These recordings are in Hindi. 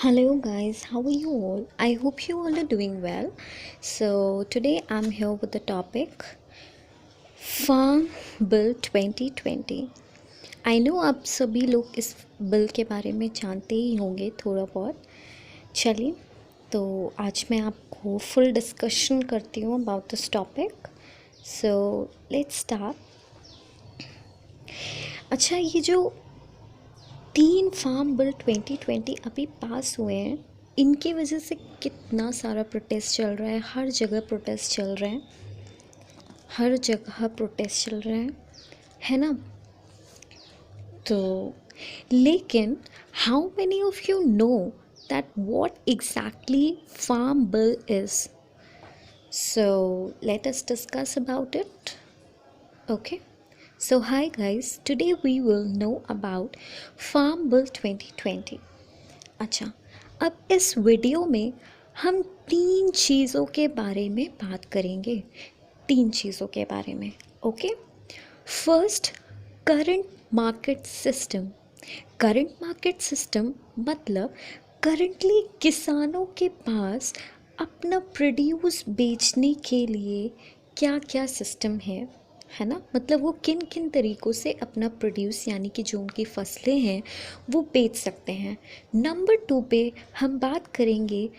Hello guys, how are you all? I hope you all are doing well. So today I'm here with the topic Farm Bill 2020. I know आप सभी लोग इस बिल के बारे में जानते ही होंगे थोड़ा बहुत। चलिए, तो आज मैं आपको फुल डिस्कशन करती हूँ about this topic. So let's start. अच्छा, ये जो 3 फार्म बिल 2020 अभी पास हुए हैं, इनकी वजह से कितना सारा प्रोटेस्ट चल रहा है। हर जगह प्रोटेस्ट चल रहे हैं, हर जगह प्रोटेस्ट चल रहे हैं, है ना। तो लेकिन how many of you know that what exactly farm bill is? So let us discuss about it. Okay, so hi guys, today we will know about Farm Bill 2020. अच्छा, अब इस वीडियो में हम 3 चीज़ों के बारे में बात करेंगे। 3 चीज़ों के बारे में। Okay, first, current market system. Current market system मतलब करंटली किसानों के पास अपना प्रोड्यूस बेचने के लिए क्या क्या सिस्टम है ना। मतलब वो किन किन तरीक़ों से अपना प्रोड्यूस यानी कि जो उनकी फसलें हैं वो बेच सकते हैं। नंबर 2 पे हम बात करेंगे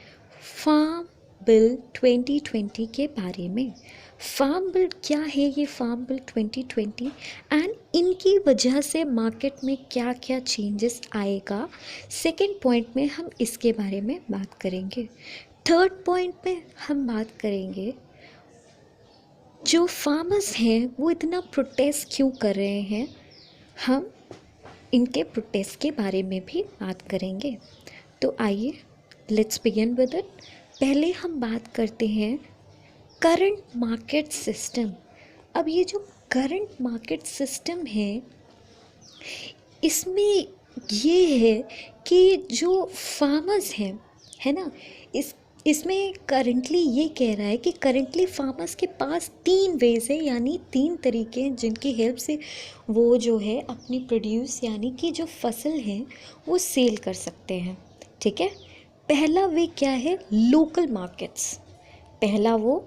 फार्म बिल 2020 के बारे में। फार्म बिल क्या है ये फार्म बिल 2020 एंड इनकी वजह से मार्केट में क्या क्या चेंजेस आएगा। सेकंड पॉइंट में हम इसके बारे में बात करेंगे। थर्ड पॉइंट में हम बात करेंगे जो फार्मर्स हैं वो इतना प्रोटेस्ट क्यों कर रहे हैं, हम इनके प्रोटेस्ट के बारे में भी बात करेंगे। तो आइए लेट्स बिगिन विद इट। पहले हम बात करते हैं करंट मार्केट सिस्टम। अब ये जो करंट मार्केट सिस्टम है, इसमें ये है कि जो फार्मर्स हैं, है ना, इसमें करंटली ये कह रहा है कि करंटली फार्मर्स के पास 3 वेज है, यानी 3 तरीके हैं जिनकी हेल्प से वो जो है अपनी प्रोड्यूस यानी कि जो फसल है वो सेल कर सकते हैं। ठीक है, पहला वे क्या है, लोकल मार्केट्स। पहला वो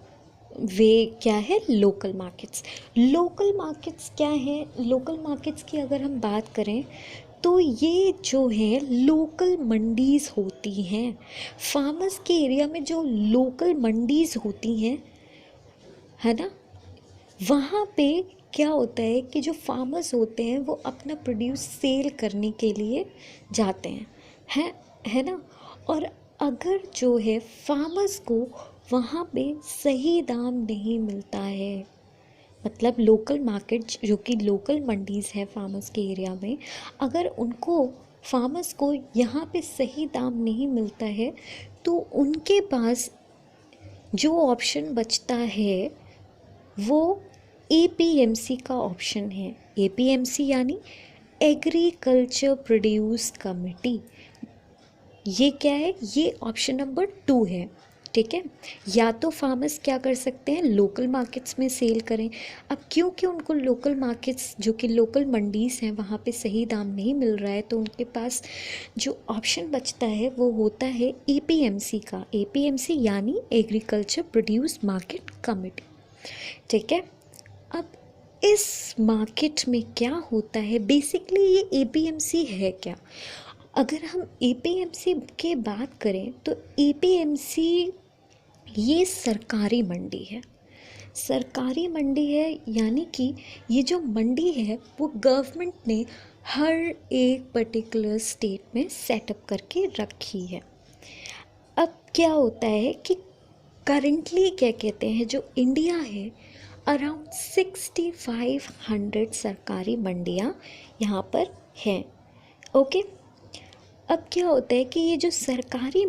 वे क्या है, लोकल मार्केट्स। लोकल मार्केट्स क्या है, लोकल मार्केट्स की अगर हम बात करें तो ये जो है लोकल मंडीज़ होती हैं। फार्मर्स के एरिया में जो लोकल मंडीज़ होती हैं, है ना, वहाँ पे क्या होता है कि जो फार्मर्स होते हैं वो अपना प्रोड्यूस सेल करने के लिए जाते हैं, है ना। और अगर जो है फार्मर्स को वहाँ पे सही दाम नहीं मिलता है, मतलब लोकल मार्केट जो कि लोकल मंडीज़ है फार्मर्स के एरिया में, अगर उनको फार्मर्स को यहाँ पे सही दाम नहीं मिलता है तो उनके पास जो ऑप्शन बचता है वो एपीएमसी का ऑप्शन है। एपीएमसी यानी एग्रीकल्चर प्रोड्यूस कमेटी। ये क्या है, ये ऑप्शन नंबर 2 है। ठीक है, या तो फार्मर्स क्या कर सकते हैं, लोकल मार्केट्स में सेल करें। अब क्योंकि उनको लोकल मार्केट्स जो कि लोकल मंडीज़ हैं वहाँ पे सही दाम नहीं मिल रहा है, तो उनके पास जो ऑप्शन बचता है वो होता है एपीएमसी का। एपीएमसी यानी एग्रीकल्चर प्रोड्यूस मार्केट कमेटी। ठीक है, अब इस मार्केट में क्या होता है, बेसिकली ये एपीएमसी है क्या। अगर हम एपीएमसी की बात करें तो एपीएमसी ये सरकारी मंडी है। सरकारी मंडी है यानी कि ये जो मंडी है वो गवर्नमेंट ने हर एक पर्टिकुलर स्टेट में सेटअप करके रखी है। अब क्या होता है कि करंटली क्या कहते हैं, जो इंडिया है अराउंड 6500 सरकारी मंडियाँ यहाँ पर हैं। ओके, अब क्या होता है कि ये जो सरकारी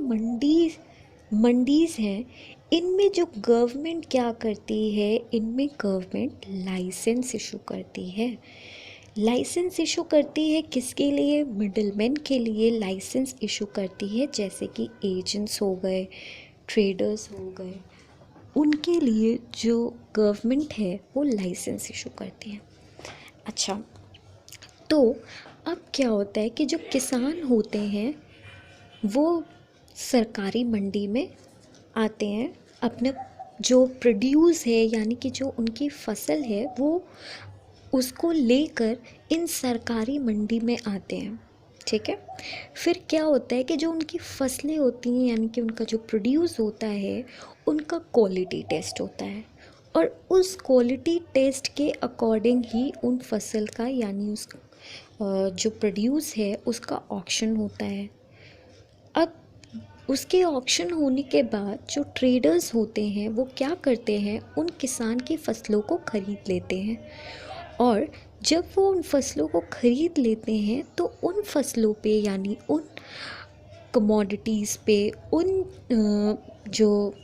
मंडीज़ हैं, इनमें जो गवर्नमेंट क्या करती है, इनमें गवर्नमेंट लाइसेंस इशू करती है। लाइसेंस इशू करती है किसके लिए, मिडलमैन के लिए लाइसेंस इशू करती है, जैसे कि एजेंट्स हो गए, ट्रेडर्स हो गए, उनके लिए जो गवर्नमेंट है वो लाइसेंस इशू करती है। अच्छा, तो अब क्या होता है कि जो किसान होते हैं वो सरकारी मंडी में आते हैं, अपने जो प्रोड्यूस है यानी कि जो उनकी फसल है वो उसको लेकर इन सरकारी मंडी में आते हैं। ठीक है, फिर क्या होता है कि जो उनकी फसलें होती हैं यानी कि उनका जो प्रोड्यूस होता है उनका क्वालिटी टेस्ट होता है, और उस क्वालिटी टेस्ट के अकॉर्डिंग ही उन फसल का यानी उस जो प्रोड्यूस है उसका ऑक्शन होता है। अब उसके ऑक्शन होने के बाद जो ट्रेडर्स होते हैं वो क्या करते हैं, उन किसान की फसलों को ख़रीद लेते हैं, और जब वो उन फसलों को ख़रीद लेते हैं तो उन फसलों पे यानी उन कमोडिटीज़ पे, उन जो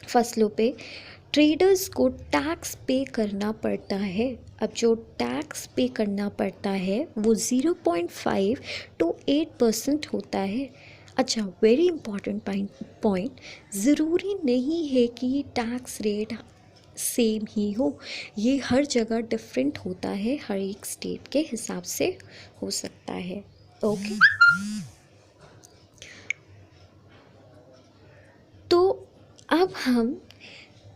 फसलों पे ट्रेडर्स को टैक्स पे करना पड़ता है। अब जो टैक्स पे करना पड़ता है वो 0.5 to 8% होता है। अच्छा, वेरी इंपॉर्टेंट पॉइंट, ज़रूरी नहीं है कि टैक्स रेट सेम ही हो, ये हर जगह डिफरेंट होता है, हर एक स्टेट के हिसाब से हो सकता है। ओके, तो अब हम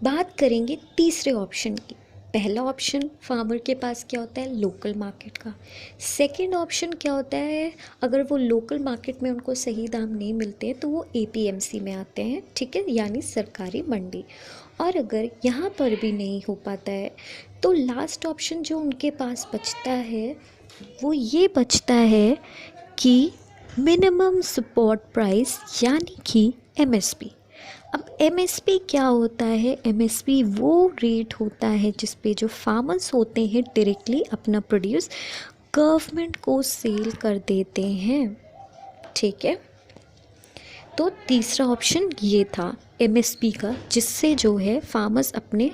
बात करेंगे तीसरे ऑप्शन की। पहला ऑप्शन फार्मर के पास क्या होता है, लोकल मार्केट का। सेकंड ऑप्शन क्या होता है, अगर वो लोकल मार्केट में उनको सही दाम नहीं मिलते हैं तो वो एपीएमसी में आते हैं, ठीक है, यानी सरकारी मंडी। और अगर यहाँ पर भी नहीं हो पाता है तो लास्ट ऑप्शन जो उनके पास बचता है वो ये बचता है कि मिनिमम सपोर्ट प्राइस यानी कि एमएसपी। अब एमएसपी क्या होता है, एमएसपी वो रेट होता है जिस पे जो फार्मर्स होते हैं डायरेक्टली अपना प्रोड्यूस गवर्नमेंट को सेल कर देते हैं। ठीक है, तो तीसरा ऑप्शन ये था एमएसपी का, जिससे जो है फार्मर्स अपने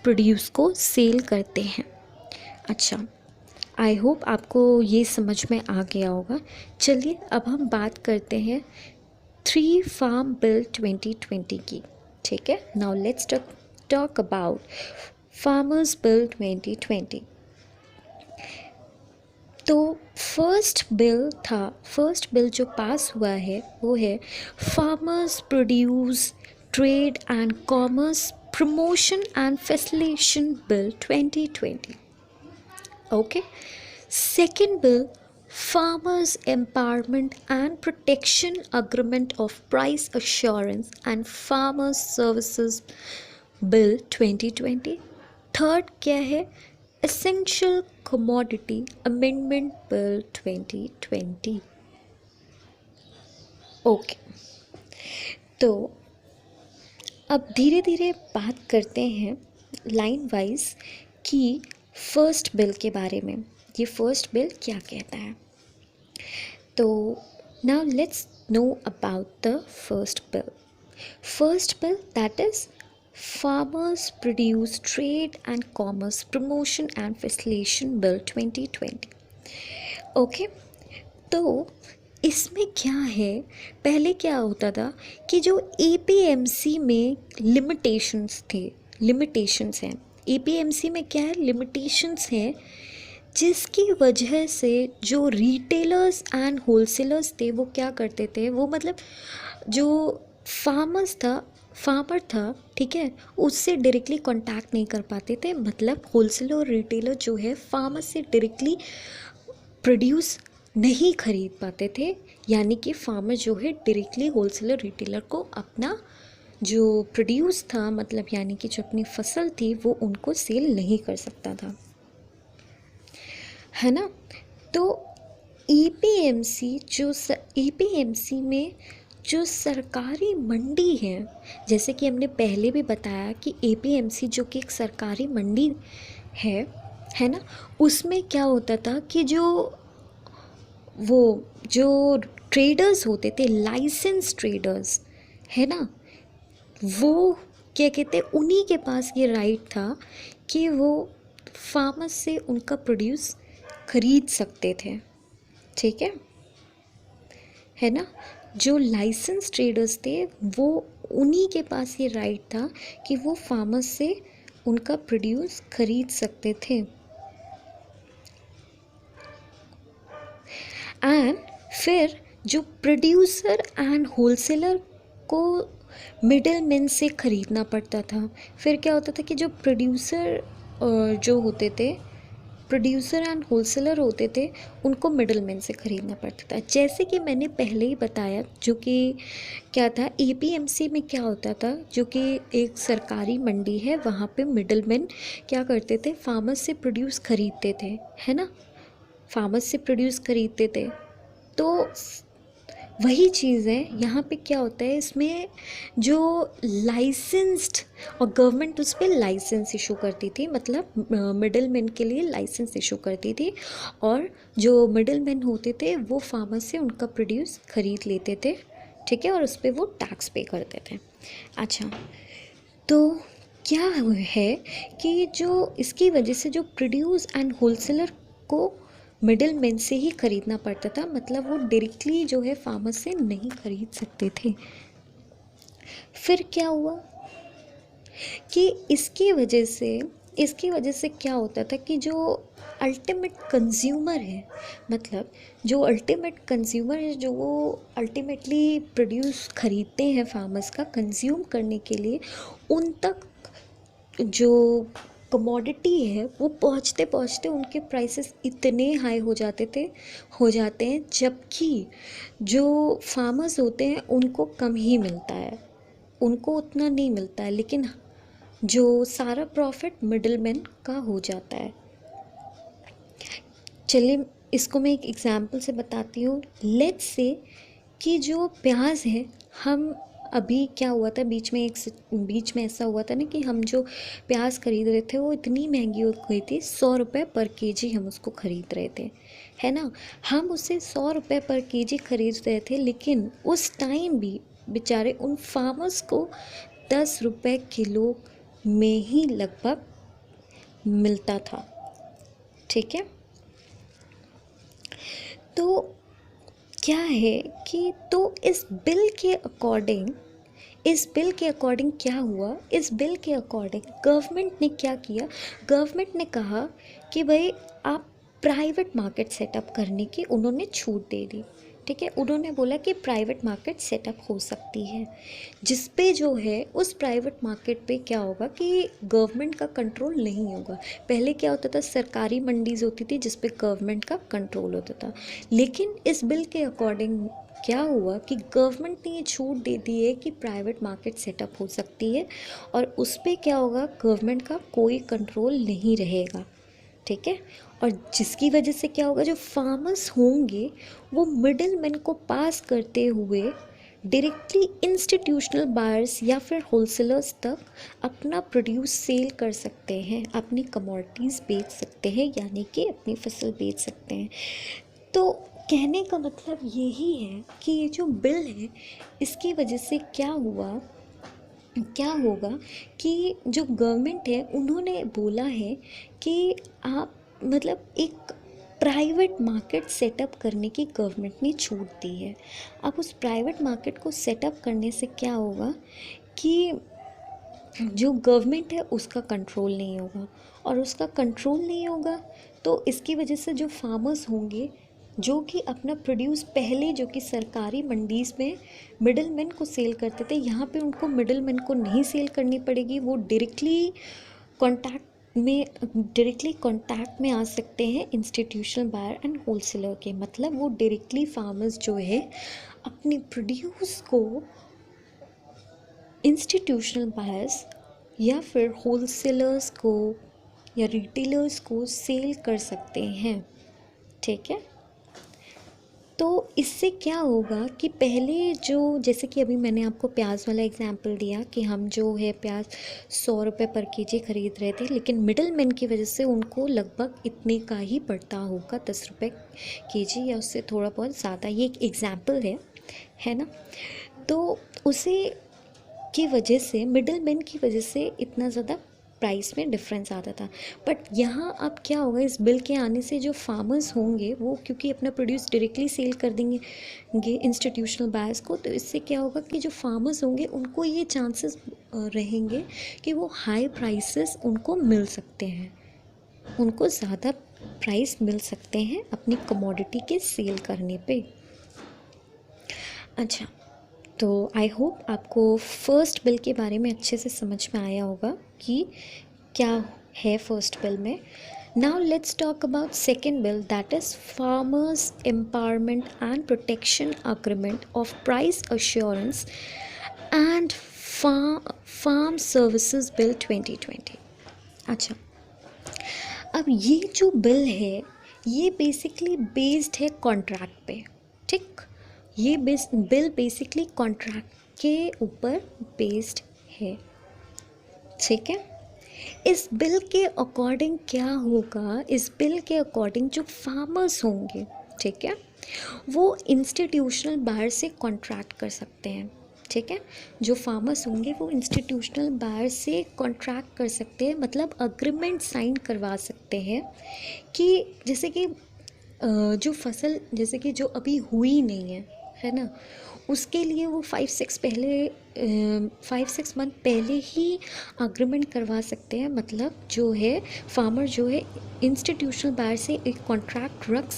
प्रोड्यूस को सेल करते हैं। अच्छा, आई होप आपको ये समझ में आ गया होगा। चलिए अब हम बात करते हैं 3 फार्म बिल 2020 की। ठीक है, now let's talk about farmers bill 2020। तो फर्स्ट बिल जो पास हुआ है वो है farmers produce trade and commerce promotion and facilitation bill 2020। Okay, second bill Farmers Empowerment and Protection Agreement of Price Assurance and Farmers Services Bill 2020। Third क्या है, Essential Commodity Amendment Bill 2020। Okay, तो अब धीरे धीरे बात करते हैं लाइन वाइज कि फर्स्ट बिल के बारे में, ये फर्स्ट बिल क्या कहता है। तो now let's know about the first bill that is farmers produce trade and commerce promotion and facilitation bill 2020। Okay, तो इसमें क्या है, पहले क्या होता था कि जो एपीएमसी में लिमिटेशंस हैं, एपीएमसी में क्या है, लिमिटेशंस हैं, जिसकी वजह से जो रिटेलर्स एंड होलसेलर्स थे वो क्या करते थे, वो मतलब जो फार्मर था, ठीक है, उससे डायरेक्टली कांटेक्ट नहीं कर पाते थे। मतलब होलसेलर और रिटेलर जो है फार्मर से डायरेक्टली प्रोड्यूस नहीं खरीद पाते थे, यानी कि फार्मर जो है डायरेक्टली होलसेलर रिटेलर को अपना जो प्रोड्यूस था, मतलब यानी कि जो अपनी फसल थी वो उनको सेल नहीं कर सकता था, है ना। तो एपीएमसी में जो सरकारी मंडी है, जैसे कि हमने पहले भी बताया कि एपीएमसी जो कि एक सरकारी मंडी है ना, उसमें क्या होता था कि जो ट्रेडर्स होते थे, लाइसेंस ट्रेडर्स, है ना, वो क्या कहते, उन्हीं के पास ये राइट था कि वो फार्मर से उनका प्रोड्यूस खरीद सकते थे। ठीक है ना, जो लाइसेंस ट्रेडर्स थे वो उन्हीं के पास ये राइट था कि वो फार्मर से उनका प्रोड्यूस खरीद सकते थे। एंड फिर जो प्रोड्यूसर एंड होलसेलर को मिडिल मैन से ख़रीदना पड़ता था। फिर क्या होता था कि जो प्रोड्यूसर जो होते थे, प्रोड्यूसर एंड होलसेलर होते थे, उनको मिडिल मैन से ख़रीदना पड़ता था। जैसे कि मैंने पहले ही बताया, जो कि क्या था, एपीएमसी में क्या होता था, जो कि एक सरकारी मंडी है, वहाँ पे मिडिल मैन क्या करते थे, फार्मर्स से प्रोड्यूस खरीदते थे, है ना, फार्मर्स से प्रोड्यूस खरीदते थे। तो वही चीज़ है यहाँ पे, क्या होता है इसमें, जो लाइसेंस्ड, और गवर्नमेंट उस पर लाइसेंस इशू करती थी, मतलब मिडिल मैन के लिए लाइसेंस इशू करती थी, और जो मिडिल मैन होते थे वो फार्मर से उनका प्रोड्यूस खरीद लेते थे, ठीक है, और उस पर वो टैक्स पे करते थे। अच्छा, तो क्या है कि जो इसकी वजह से जो प्रोड्यूस एंड होलसेलर को मिडिल मैन से ही ख़रीदना पड़ता था, मतलब वो डायरेक्टली जो है फार्मर से नहीं ख़रीद सकते थे। फिर क्या हुआ कि इसकी वजह से क्या होता था कि जो अल्टीमेट कंज्यूमर है, मतलब जो अल्टीमेट कंज्यूमर है, जो वो अल्टीमेटली प्रोड्यूस ख़रीदते हैं फार्मर्स का कंज्यूम करने के लिए, उन तक जो कमोडिटी है वो पहुँचते पहुँचते उनके प्राइसेस इतने हाई हो जाते हैं, जबकि जो फार्मर्स होते हैं उनको कम ही मिलता है, उनको उतना नहीं मिलता है, लेकिन जो सारा प्रॉफिट मिडिलमैन का हो जाता है। चलिए इसको मैं एक एग्जांपल से बताती हूँ। लेट्स से कि जो प्याज है, हम अभी क्या हुआ था, बीच में ऐसा हुआ था ना कि हम जो प्याज खरीद रहे थे वो इतनी महंगी हो गई थी, 100 रुपये पर केजी हम उसको ख़रीद रहे थे, है ना, हम उसे 100 रुपये पर केजी खरीद रहे थे, लेकिन उस टाइम भी बेचारे उन फार्मर्स को 10 रुपये किलो में ही लगभग मिलता था, ठीक है। तो क्या है कि तो इस बिल के अकॉर्डिंग क्या हुआ, इस बिल के अकॉर्डिंग गवर्नमेंट ने क्या किया, गवर्नमेंट ने कहा कि भाई आप प्राइवेट मार्केट सेटअप करने की उन्होंने छूट दे दी, ठीक है, उन्होंने बोला कि प्राइवेट मार्केट सेटअप हो सकती है, जिस पे जो है उस प्राइवेट मार्केट पे क्या होगा कि गवर्नमेंट का कंट्रोल नहीं होगा। पहले क्या होता था, सरकारी मंडीज़ होती थी जिस पे गवर्नमेंट का कंट्रोल होता था, लेकिन इस बिल के अकॉर्डिंग क्या हुआ कि गवर्नमेंट ने ये छूट दे दी है कि प्राइवेट मार्केट सेटअप हो सकती है, और उस पर क्या होगा, गवर्नमेंट का कोई कंट्रोल नहीं रहेगा, ठीक है, और जिसकी वजह से क्या होगा, जो फार्मर्स होंगे वो मिडिल मैन को पास करते हुए डायरेक्टली इंस्टीट्यूशनल बायर्स या फिर होलसेलर्स तक अपना प्रोड्यूस सेल कर सकते हैं, अपनी कमोडिटीज़ बेच सकते हैं, यानी कि अपनी फसल बेच सकते हैं। तो कहने का मतलब यही है कि ये जो बिल है, इसकी वजह से क्या होगा कि जो गवर्नमेंट है उन्होंने बोला है कि आप, मतलब एक प्राइवेट मार्केट सेटअप करने की गवर्नमेंट ने छूट दी है। अब उस प्राइवेट मार्केट को सेटअप करने से क्या होगा कि जो गवर्नमेंट है उसका कंट्रोल नहीं होगा, और उसका कंट्रोल नहीं होगा तो इसकी वजह से जो फार्मर्स होंगे, जो कि अपना प्रोड्यूस पहले जो कि सरकारी मंडीज़ में मिडिल मैन को सेल करते थे, यहाँ पे उनको मिडिल मैन को नहीं सेल करनी पड़ेगी, वो डायरेक्टली कांटेक्ट में आ सकते हैं इंस्टीट्यूशनल बायर एंड होलसेलर के, मतलब वो डायरेक्टली फार्मर्स जो है अपने प्रोड्यूस को इंस्टीट्यूशनल बायर्स या फिर होलसेलर्स को या रिटेलर्स को सेल कर सकते हैं, ठीक है। तो इससे क्या होगा कि पहले जो, जैसे कि अभी मैंने आपको प्याज वाला एग्जांपल दिया कि हम जो है प्याज 100 रुपये पर केजी ख़रीद रहे थे, लेकिन मिडिल मैन की वजह से उनको लगभग इतने का ही पड़ता होगा, 10 रुपये केजी या उससे थोड़ा बहुत ज़्यादा, ये एक एग्जांपल है ना। तो उसे की वजह से, मिडिल मैन की वजह से इतना ज़्यादा प्राइस में डिफरेंस आता था। बट यहाँ अब क्या होगा, इस बिल के आने से जो फार्मर्स होंगे वो क्योंकि अपना प्रोड्यूस डायरेक्टली सेल कर देंगे इंस्टीट्यूशनल बायर्स को, तो इससे क्या होगा कि जो फार्मर्स होंगे उनको ये चांसेस रहेंगे कि वो हाई प्राइसेस उनको मिल सकते हैं, उनको ज़्यादा प्राइस मिल सकते हैं अपनी कमोडिटी के सेल करने पे। अच्छा, तो आई होप आपको फर्स्ट बिल के बारे में अच्छे से समझ में आया होगा कि क्या है फर्स्ट बिल में. Now let's talk about second bill, that is farmers empowerment and protection agreement of price assurance and farm services bill 2020. अच्छा, अब ये जो बिल है ये बेसिकली बेस्ड है कॉन्ट्रैक्ट पे. ठीक, ये बिल बेसिकली कॉन्ट्रैक्ट के ऊपर बेस्ड है. ठीक है, इस बिल के अकॉर्डिंग क्या होगा, इस बिल के अकॉर्डिंग जो फार्मर्स होंगे, ठीक है, वो इंस्टीट्यूशनल बायर से कॉन्ट्रैक्ट कर सकते हैं. ठीक है, जो फार्मर्स होंगे वो इंस्टीट्यूशनल बायर से कॉन्ट्रैक्ट कर सकते हैं, मतलब अग्रीमेंट साइन करवा सकते हैं कि जैसे कि जो फसल जैसे कि जो अभी हुई नहीं है ना, उसके लिए वो 5-6 मंथ पहले ही अग्रीमेंट करवा सकते हैं. मतलब जो है फार्मर जो है इंस्टीट्यूशनल बायर से एक कॉन्ट्रैक्ट रख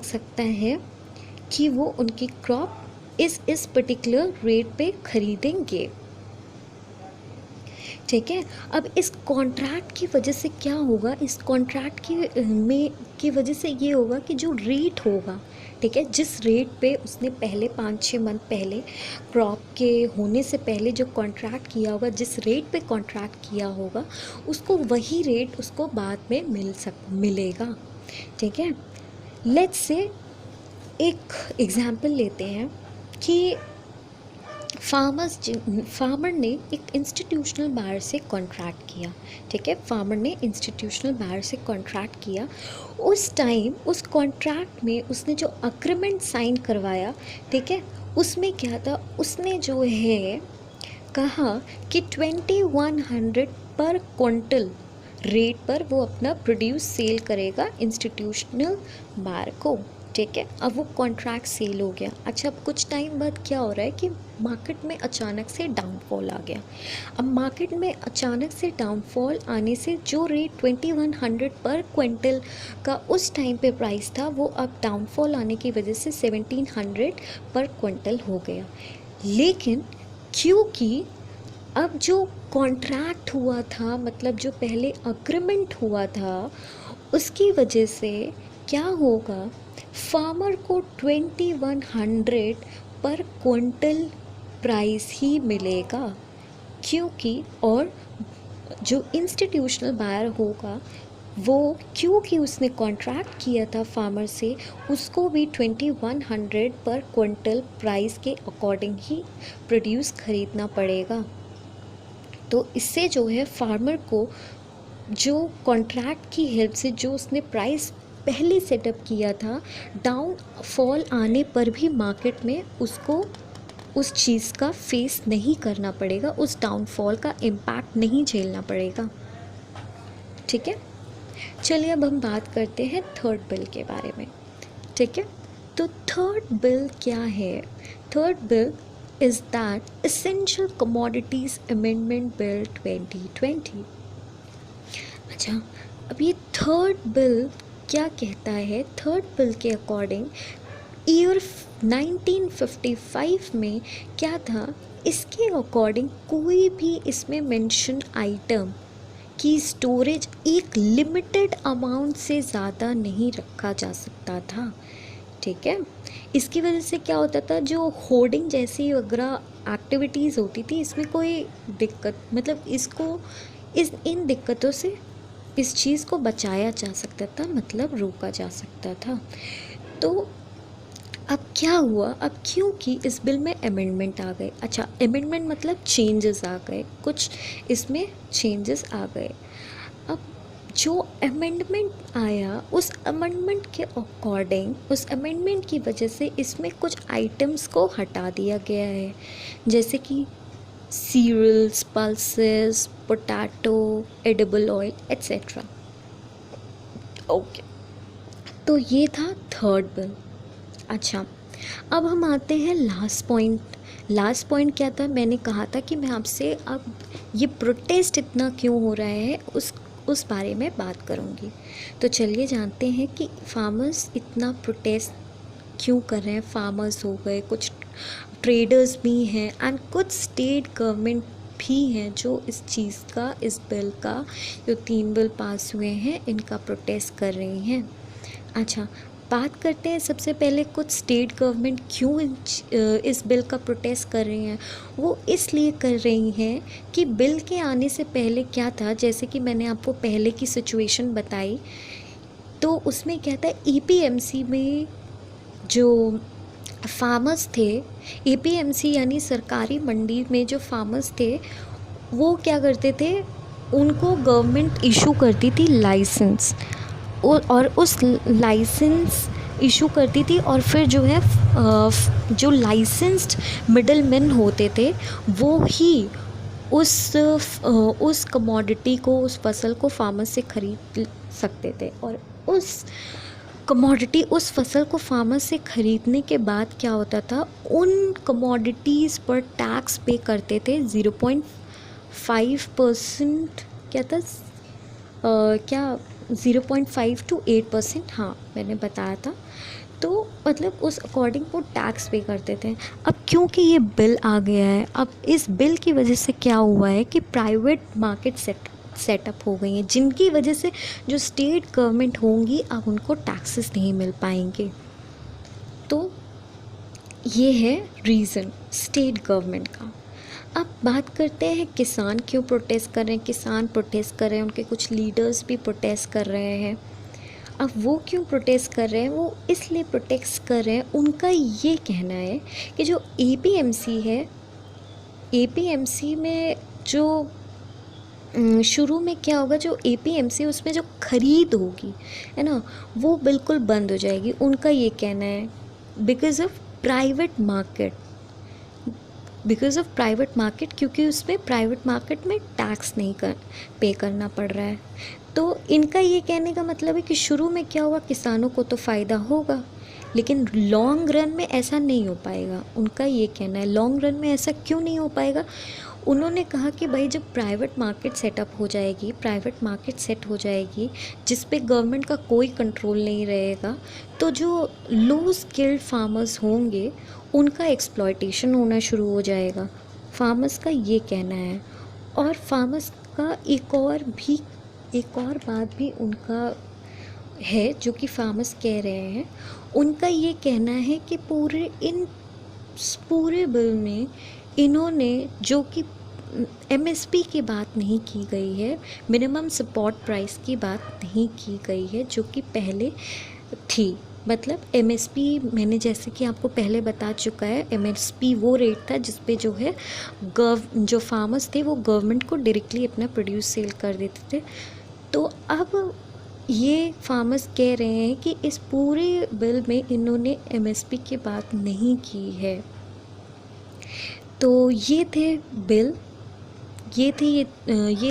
सकता है कि वो उनकी क्रॉप इस पर्टिकुलर रेट पे खरीदेंगे. ठीक है, अब इस कॉन्ट्रैक्ट की वजह से क्या होगा, इस कॉन्ट्रैक्ट की वजह से ये होगा कि जो रेट होगा, ठीक है, जिस रेट पे उसने पहले 5-6 मंथ पहले क्रॉप के होने से पहले जो कॉन्ट्रैक्ट किया होगा, जिस रेट पे कॉन्ट्रैक्ट किया होगा, उसको वही रेट उसको बाद में मिलेगा. ठीक है, लेट्स से एक एग्जाम्पल लेते हैं कि फार्मर ने एक इंस्टीट्यूशनल बायर से कॉन्ट्रैक्ट किया. ठीक है, फार्मर ने इंस्टीट्यूशनल बायर से कॉन्ट्रैक्ट किया. उस टाइम उस कॉन्ट्रैक्ट में उसने जो अग्रीमेंट साइन करवाया, ठीक है, उसमें क्या था, उसने जो है कहा कि 2100 पर क्विंटल रेट पर वो अपना प्रोड्यूस सेल करेगा इंस्टीट्यूशनल बायर को. ठीक है, अब वो कॉन्ट्रैक्ट सेल हो गया. अच्छा, अब कुछ टाइम बाद क्या हो रहा है कि मार्केट में अचानक से डाउनफॉल आ गया. अब मार्केट में अचानक से डाउनफॉल आने से जो रेट 2100 पर क्विंटल का उस टाइम पे प्राइस था, वो अब डाउनफॉल आने की वजह से 1700 पर क्विंटल हो गया. लेकिन क्योंकि अब जो कॉन्ट्रैक्ट हुआ था, मतलब जो पहले अग्रीमेंट हुआ था, उसकी वजह से क्या होगा, फार्मर को 2100 पर क्विंटल प्राइस ही मिलेगा. क्योंकि और जो इंस्टीट्यूशनल बायर होगा वो, क्योंकि उसने कॉन्ट्रैक्ट किया था फार्मर से, उसको भी 2100 पर क्विंटल प्राइस के अकॉर्डिंग ही प्रोड्यूस खरीदना पड़ेगा. तो इससे जो है फार्मर को जो कॉन्ट्रैक्ट की हेल्प से जो उसने प्राइस पहले सेटअप किया था, डाउनफॉल आने पर भी मार्केट में उसको उस चीज़ का फेस नहीं करना पड़ेगा, उस डाउनफॉल का इम्पैक्ट नहीं झेलना पड़ेगा. ठीक है, चलिए अब हम बात करते हैं थर्ड बिल के बारे में. ठीक है, तो थर्ड बिल क्या है, third bill is that essential commodities amendment bill 2020. अच्छा, अब ये थर्ड बिल क्या कहता है, थर्ड बिल के अकॉर्डिंग ईयर 1955 में क्या था, इसके अकॉर्डिंग कोई भी इसमें मेंशन आइटम की स्टोरेज एक लिमिटेड अमाउंट से ज़्यादा नहीं रखा जा सकता था. ठीक है, इसकी वजह से क्या होता था, जो होर्डिंग जैसी वगैरह एक्टिविटीज़ होती थी, इसमें कोई दिक्कत, मतलब इन दिक्कतों से इस चीज़ को बचाया जा सकता था, मतलब रोका जा सकता था. तो अब क्या हुआ, अब क्योंकि इस बिल में अमेंडमेंट आ गए. अच्छा, अमेंडमेंट मतलब चेंजेस आ गए, कुछ इसमें चेंजेस आ गए. अब जो अमेंडमेंट आया, उस अमेंडमेंट के अकॉर्डिंग, उस अमेंडमेंट की वजह से इसमें कुछ आइटम्स को हटा दिया गया है, जैसे कि cereals, pulses, potato, edible oil etcetera. Okay, तो ये था थर्ड बिल. अच्छा, अब हम आते हैं लास्ट पॉइंट. लास्ट पॉइंट क्या था, मैंने कहा था कि मैं आपसे अब ये प्रोटेस्ट इतना क्यों हो रहा है उस बारे में बात करूँगी। तो चलिए जानते हैं कि फार्मर्स इतना प्रोटेस्ट क्यों कर रहे हैं। फार्मर्स हो गए, कुछ ट्रेडर्स भी हैं एंड कुछ स्टेट गवर्नमेंट भी हैं जो इस चीज़ का, इस बिल का, जो 3 बिल पास हुए हैं इनका प्रोटेस्ट कर रही हैं। अच्छा, बात करते हैं सबसे पहले कुछ स्टेट गवर्नमेंट क्यों इस बिल का प्रोटेस्ट कर रही हैं। वो इसलिए कर रही हैं कि बिल के आने से पहले क्या था, जैसे कि मैंने आपको पहले की सिचुएशन बताई, तो उसमें क्या था, एपीएमसी में जो फार्मर्स थे, एपीएमसी यानी सरकारी मंडी में जो फार्मर्स थे वो क्या करते थे, उनको गवर्नमेंट इशू करती थी लाइसेंस, और उस लाइसेंस इशू करती थी, और फिर जो है जो लाइसेंस्ड मिडल मैन होते थे वो ही उस कमोडिटी को, उस फसल को फार्मर से ख़रीद सकते थे। और उस कमोडिटी, उस फसल को फार्मर से ख़रीदने के बाद क्या होता था, उन कमोडिटीज़ पर टैक्स पे करते थे 0.5%, क्या था, क्या 0.5 to 8%, हाँ मैंने बताया था। तो मतलब उस अकॉर्डिंग वो टैक्स पे करते थे। अब क्योंकि ये बिल आ गया है, अब इस बिल की वजह से क्या हुआ है कि प्राइवेट मार्केट सेटअप हो गई हैं, जिनकी वजह से जो स्टेट गवर्नमेंट होंगी अब उनको टैक्सेस नहीं मिल पाएंगे। तो ये है रीज़न स्टेट गवर्नमेंट का। अब बात करते हैं किसान क्यों प्रोटेस्ट कर रहे हैं। किसान प्रोटेस्ट कर रहे हैं, उनके कुछ लीडर्स भी प्रोटेस्ट कर रहे हैं। अब वो क्यों प्रोटेस्ट कर रहे हैं, वो इसलिए प्रोटेस्ट कर रहे हैं, उनका ये कहना है कि जो एपीएमसी है, एपीएमसी में जो शुरू में क्या होगा, जो एपीएमसी उसमें जो ख़रीद होगी है ना, वो बिल्कुल बंद हो जाएगी। उनका ये कहना है बिकॉज़ ऑफ प्राइवेट मार्केट, क्योंकि उसमें प्राइवेट मार्केट में टैक्स नहीं पे करना पड़ रहा है। तो इनका ये कहने का मतलब है कि शुरू में क्या होगा, किसानों को तो फ़ायदा होगा, लेकिन लॉन्ग रन में ऐसा नहीं हो पाएगा। उनका ये कहना है लॉन्ग रन में ऐसा क्यों नहीं हो पाएगा। उन्होंने कहा कि भाई जब प्राइवेट मार्केट सेट हो जाएगी जिस पे गवर्नमेंट का कोई कंट्रोल नहीं रहेगा, तो जो लो स्किल्ड फार्मर्स होंगे उनका एक्सप्लॉयटेशन होना शुरू हो जाएगा। फार्मर्स का ये कहना है। और फार्मर्स का एक और बात भी उनका है जो कि फार्मर्स कह रहे हैं। उनका ये कहना है कि पूरे बिल में इन्होंने, जो कि एमएसपी की बात नहीं की गई है, मिनिमम सपोर्ट प्राइस की बात नहीं की गई है, जो कि पहले थी। मतलब एमएसपी मैंने जैसे कि आपको पहले बता चुका है, एमएसपी वो रेट था जिस पे जो है जो फार्मर्स थे वो गवर्नमेंट को डायरेक्टली अपना प्रोड्यूस सेल कर देते थे। तो अब ये फार्मर्स कह रहे हैं कि इस पूरे बिल में इन्होंने एमएसपी की बात नहीं की है। तो ये थे बिल, ये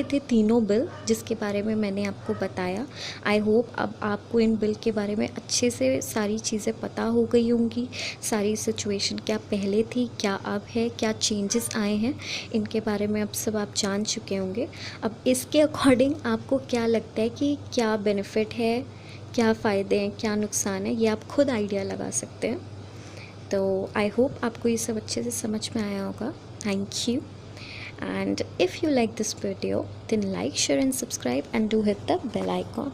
थे तीनों बिल जिसके बारे में मैंने आपको बताया। आई होप अब आपको इन बिल के बारे में अच्छे से सारी चीज़ें पता हो गई होंगी। सारी सिचुएशन क्या पहले थी, क्या अब है, क्या चेंजेस आए हैं, इनके बारे में अब सब आप जान चुके होंगे। अब इसके अकॉर्डिंग आपको क्या लगता है कि क्या बेनिफिट है, क्या फ़ायदे हैं, क्या नुकसान है, ये आप खुद आइडिया लगा सकते हैं। तो आई होप आपको ये सब अच्छे से समझ में आया होगा। Thank you. And if you like this video, then like, share and subscribe and do hit the bell icon.